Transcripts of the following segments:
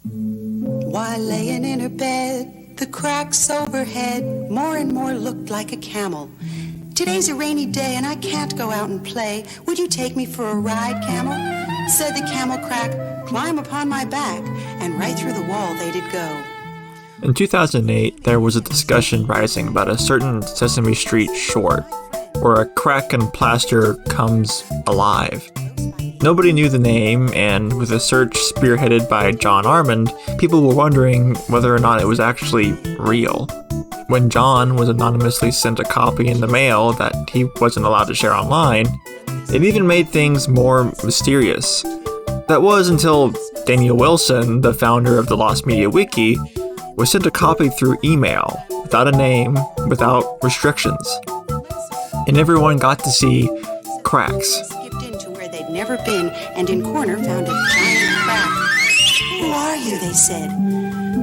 While laying in her bed, the cracks overhead more and more looked like a camel. Today's a rainy day and I can't go out and play. Would you take me for a ride, camel? Said the camel crack, climb upon my back, and right through the wall they did go. In 2008, there was a discussion rising about a certain Sesame Street short, where a crack in plaster comes alive. Nobody knew the name, and with a search spearheaded by John Armand, people were wondering whether or not it was actually real. When John was anonymously sent a copy in the mail that he wasn't allowed to share online, it even made things more mysterious. That was until Daniel Wilson, the founder of the Lost Media Wiki, was sent a copy through email, without a name, without restrictions. And everyone got to see cracks. Never been, and in corner found a giant crack. Who are you, they said.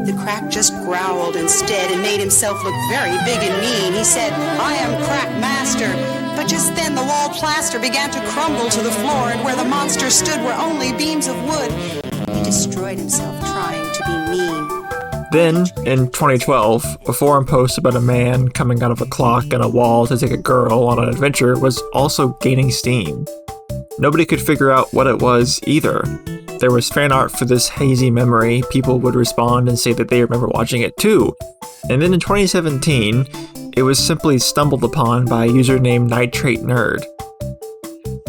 The crack just growled instead and made himself look very big and mean. He said, I am Crack Master. But just then the wall plaster began to crumble to the floor, and where the monster stood were only beams of wood. He destroyed himself trying to be mean. Then, in 2012, a forum post about a man coming out of a clock and a wall to take a girl on an adventure was also gaining steam. Nobody could figure out what it was either. There was fan art for this hazy memory. People would respond and say that they remember watching it too. And then in 2017, it was simply stumbled upon by a user named Nitrate Nerd.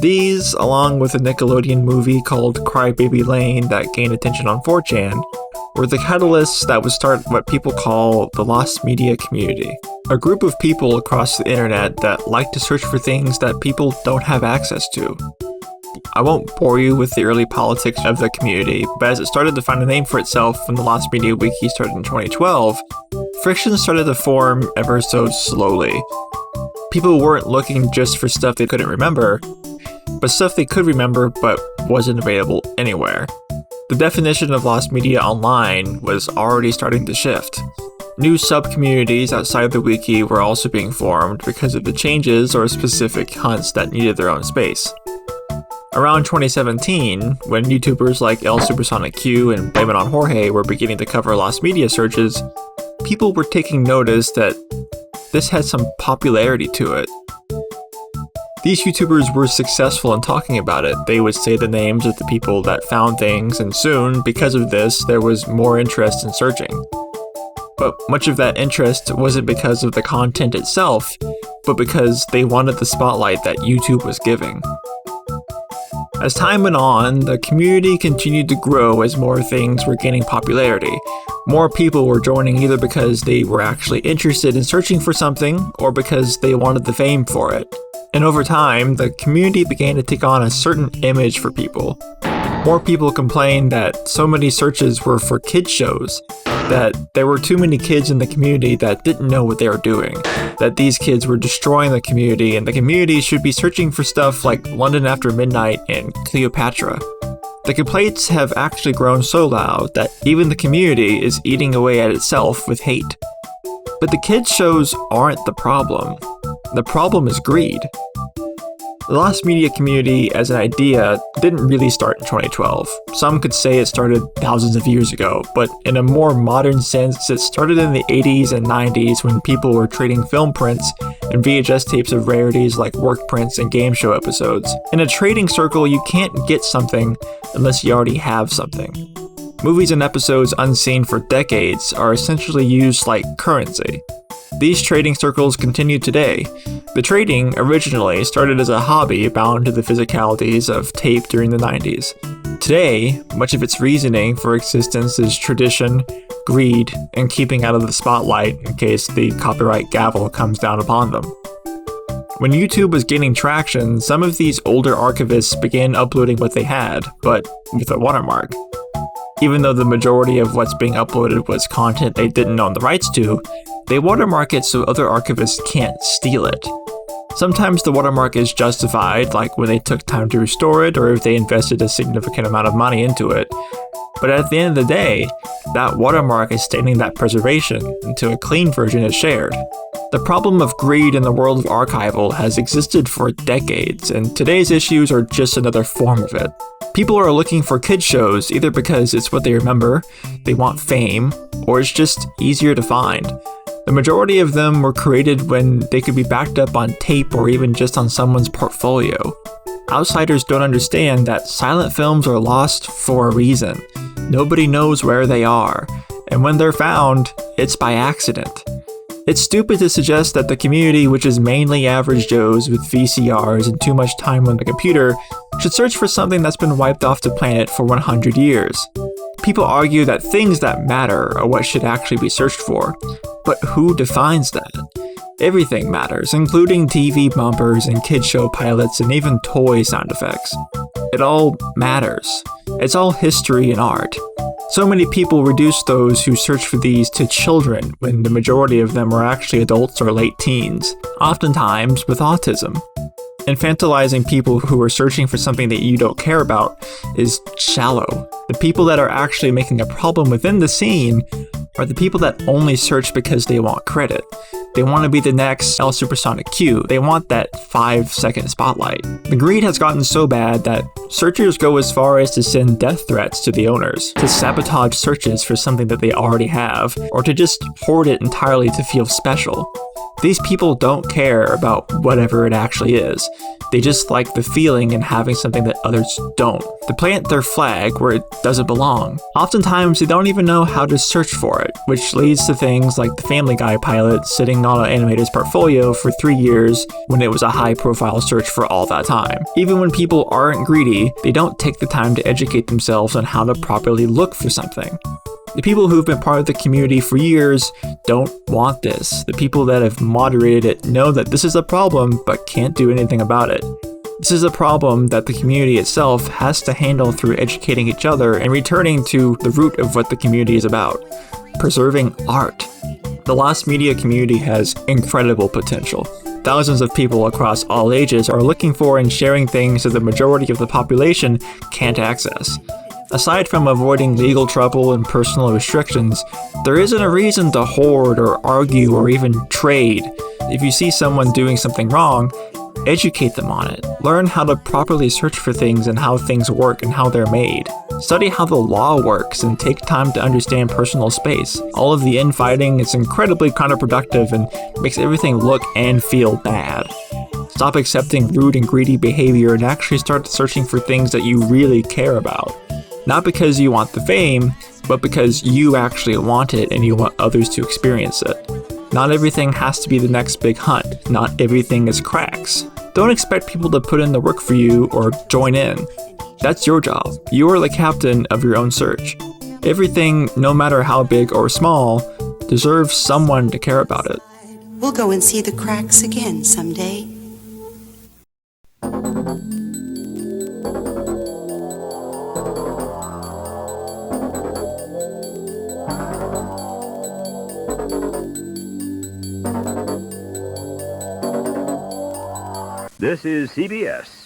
These, along with a Nickelodeon movie called Crybaby Lane that gained attention on 4chan, were the catalysts that would start what people call the Lost Media community. A group of people across the internet that like to search for things that people don't have access to. I won't bore you with the early politics of the community, but as it started to find a name for itself when the Lost Media Wiki started in 2012, friction started to form ever so slowly. People weren't looking just for stuff they couldn't remember, but stuff they could remember but wasn't available anywhere. The definition of lost media online was already starting to shift. New sub-communities outside the wiki were also being formed because of the changes or specific hunts that needed their own space. Around 2017, when YouTubers like El Supersonic Q and Blame It on Jorge were beginning to cover lost media searches, people were taking notice that this had some popularity to it. These YouTubers were successful in talking about it. They would say the names of the people that found things, and soon, because of this, there was more interest in searching. But much of that interest wasn't because of the content itself, but because they wanted the spotlight that YouTube was giving. As time went on, the community continued to grow as more things were gaining popularity. More people were joining either because they were actually interested in searching for something, or because they wanted the fame for it. And over time, the community began to take on a certain image for people. More people complained that so many searches were for kids shows, that there were too many kids in the community that didn't know what they were doing, that these kids were destroying the community, and the community should be searching for stuff like London After Midnight and Cleopatra. The complaints have actually grown so loud that even the community is eating away at itself with hate. But the kids shows aren't the problem. The problem is greed. The lost media community as an idea didn't really start in 2012. Some could say it started thousands of years ago, but in a more modern sense, it started in the 80s and 90s when people were trading film prints and VHS tapes of rarities like work prints and game show episodes. In a trading circle, you can't get something unless you already have something. Movies and episodes unseen for decades are essentially used like currency. These trading circles continue today. The trading originally started as a hobby bound to the physicalities of tape during the 90s. Today, much of its reasoning for existence is tradition, greed, and keeping out of the spotlight in case the copyright gavel comes down upon them. When YouTube was gaining traction, some of these older archivists began uploading what they had, but with a watermark. Even though the majority of what's being uploaded was content they didn't own the rights to, they watermark it so other archivists can't steal it. Sometimes the watermark is justified, like when they took time to restore it or if they invested a significant amount of money into it. But at the end of the day, that watermark is stating that preservation until a clean version is shared. The problem of greed in the world of archival has existed for decades, and today's issues are just another form of it. People are looking for kid shows either because it's what they remember, they want fame, or it's just easier to find. The majority of them were created when they could be backed up on tape or even just on someone's portfolio. Outsiders don't understand that silent films are lost for a reason. Nobody knows where they are, and when they're found, it's by accident. It's stupid to suggest that the community, which is mainly average Joes with VCRs and too much time on the computer, should search for something that's been wiped off the planet for 100 years. People argue that things that matter are what should actually be searched for, but who defines that? Everything matters, including TV bumpers and kid show pilots and even toy sound effects. It all matters. It's all history and art. So many people reduce those who search for these to children when the majority of them are actually adults or late teens, oftentimes with autism. Infantilizing people who are searching for something that you don't care about is shallow. The people that are actually making a problem within the scene are the people that only search because they want credit. They want to be the next El Supersonic Q. They want that 5-second spotlight. The greed has gotten so bad that searchers go as far as to send death threats to the owners, to sabotage searches for something that they already have, or to just hoard it entirely to feel special. These people don't care about whatever it actually is. They just like the feeling and having something that others don't. They plant their flag where it doesn't belong. Oftentimes, they don't even know how to search for it, which leads to things like the Family Guy pilot sitting on an animator's portfolio for 3 years when it was a high-profile search for all that time. Even when people aren't greedy, they don't take the time to educate themselves on how to properly look for something. The people who've been part of the community for years don't want this. The people that have moderated it know that this is a problem but can't do anything about it. This is a problem that the community itself has to handle through educating each other and returning to the root of what the community is about: preserving art. The lost media community has incredible potential. Thousands of people across all ages are looking for and sharing things that the majority of the population can't access. Aside from avoiding legal trouble and personal restrictions, there isn't a reason to hoard or argue or even trade. If you see someone doing something wrong, educate them on it. Learn how to properly search for things and how things work and how they're made. Study how the law works and take time to understand personal space. All of the infighting is incredibly counterproductive and makes everything look and feel bad. Stop accepting rude and greedy behavior and actually start searching for things that you really care about. Not because you want the fame, but because you actually want it and you want others to experience it. Not everything has to be the next big hunt. Not everything is cracks. Don't expect people to put in the work for you or join in. That's your job. You are the captain of your own search. Everything, no matter how big or small, deserves someone to care about it. We'll go and see the cracks again someday. This is CBS.